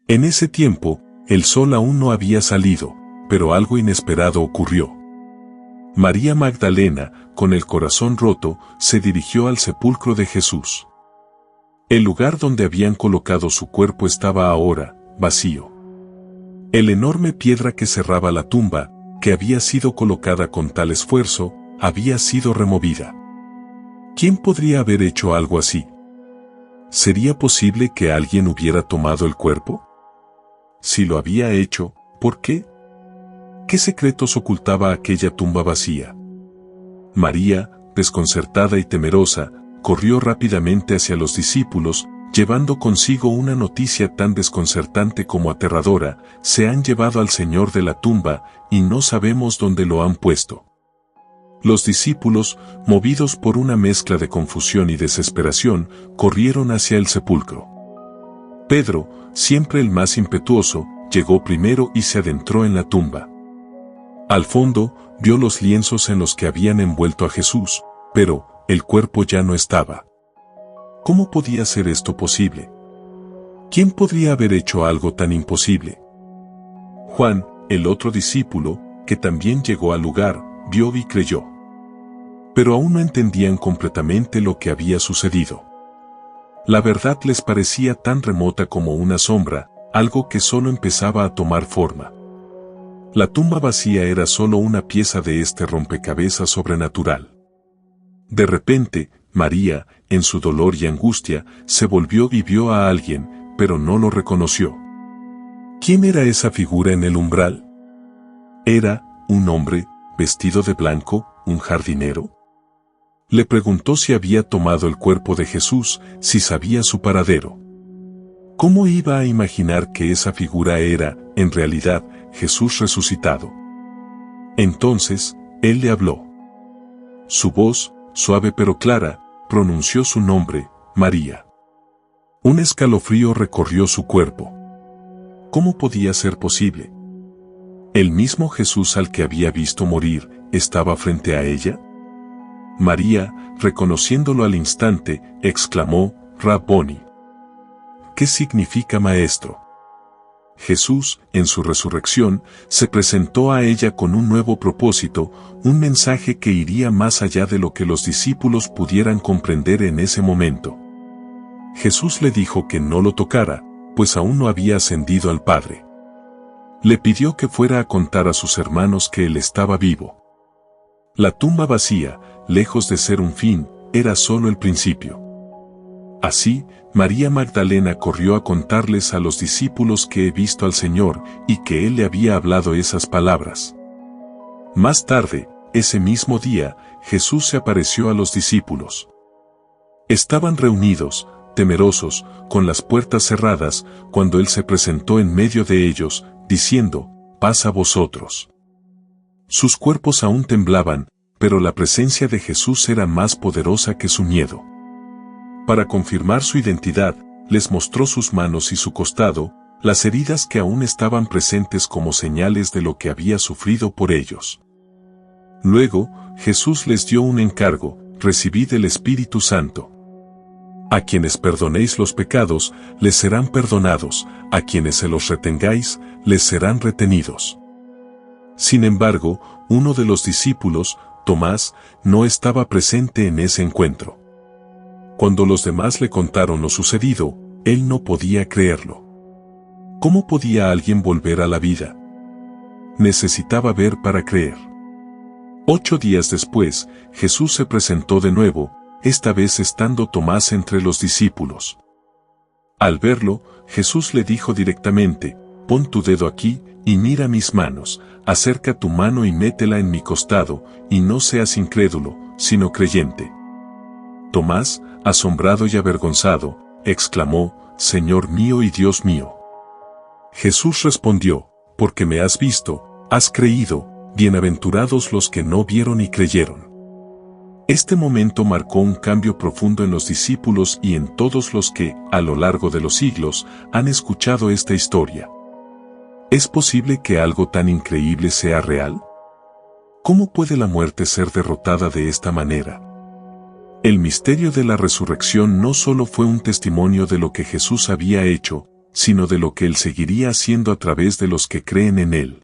En ese tiempo, el sol aún no había salido, pero algo inesperado ocurrió. María Magdalena, con el corazón roto, se dirigió al sepulcro de Jesús. El lugar donde habían colocado su cuerpo estaba ahora vacío. El enorme piedra que cerraba la tumba, que había sido colocada con tal esfuerzo, había sido removida. ¿Quién podría haber hecho algo así? ¿Sería posible que alguien hubiera tomado el cuerpo? Si lo había hecho, ¿por qué? ¿Qué secretos ocultaba aquella tumba vacía? María, desconcertada y temerosa, corrió rápidamente hacia los discípulos, llevando consigo una noticia tan desconcertante como aterradora: se han llevado al Señor de la tumba, y no sabemos dónde lo han puesto. Los discípulos, movidos por una mezcla de confusión y desesperación, corrieron hacia el sepulcro. Pedro, siempre el más impetuoso, llegó primero y se adentró en la tumba. Al fondo, vio los lienzos en los que habían envuelto a Jesús, pero el cuerpo ya no estaba. ¿Cómo podía ser esto posible? ¿Quién podría haber hecho algo tan imposible? Juan, el otro discípulo, que también llegó al lugar, vio y creyó. Pero aún no entendían completamente lo que había sucedido. La verdad les parecía tan remota como una sombra, algo que solo empezaba a tomar forma. La tumba vacía era solo una pieza de este rompecabezas sobrenatural. De repente, María, en su dolor y angustia, se volvió y vio a alguien, pero no lo reconoció. ¿Quién era esa figura en el umbral? ¿Era un hombre, vestido de blanco, un jardinero? Le preguntó si había tomado el cuerpo de Jesús, si sabía su paradero. ¿Cómo iba a imaginar que esa figura era, en realidad, Jesús resucitado? Entonces, él le habló. Su voz, suave pero clara, pronunció su nombre, María. Un escalofrío recorrió su cuerpo. ¿Cómo podía ser posible? ¿El mismo Jesús al que había visto morir, estaba frente a ella? María, reconociéndolo al instante, exclamó, Rabboni. ¿Qué significa maestro? Jesús, en su resurrección, se presentó a ella con un nuevo propósito, un mensaje que iría más allá de lo que los discípulos pudieran comprender en ese momento. Jesús le dijo que no lo tocara, pues aún no había ascendido al Padre. Le pidió que fuera a contar a sus hermanos que él estaba vivo. La tumba vacía, lejos de ser un fin, era solo el principio. Así, María Magdalena corrió a contarles a los discípulos que he visto al Señor y que Él le había hablado esas palabras. Más tarde, ese mismo día, Jesús se apareció a los discípulos. Estaban reunidos, temerosos, con las puertas cerradas, cuando Él se presentó en medio de ellos, diciendo, «Paz a vosotros». Sus cuerpos aún temblaban, pero la presencia de Jesús era más poderosa que su miedo. Para confirmar su identidad, les mostró sus manos y su costado, las heridas que aún estaban presentes como señales de lo que había sufrido por ellos. Luego, Jesús les dio un encargo: recibid el Espíritu Santo. A quienes perdonéis los pecados, les serán perdonados; a quienes se los retengáis, les serán retenidos. Sin embargo, uno de los discípulos, Tomás, no estaba presente en ese encuentro. Cuando los demás le contaron lo sucedido, él no podía creerlo. ¿Cómo podía alguien volver a la vida? Necesitaba ver para creer. 8 días después, Jesús se presentó de nuevo, esta vez estando Tomás entre los discípulos. Al verlo, Jesús le dijo directamente: «Pon tu dedo aquí, y mira mis manos, acerca tu mano y métela en mi costado, y no seas incrédulo, sino creyente». Tomás, asombrado y avergonzado, exclamó: «Señor mío y Dios mío». Jesús respondió: «Porque me has visto, has creído, bienaventurados los que no vieron y creyeron». Este momento marcó un cambio profundo en los discípulos y en todos los que, a lo largo de los siglos, han escuchado esta historia. ¿Es posible que algo tan increíble sea real? ¿Cómo puede la muerte ser derrotada de esta manera? El misterio de la resurrección no solo fue un testimonio de lo que Jesús había hecho, sino de lo que Él seguiría haciendo a través de los que creen en Él.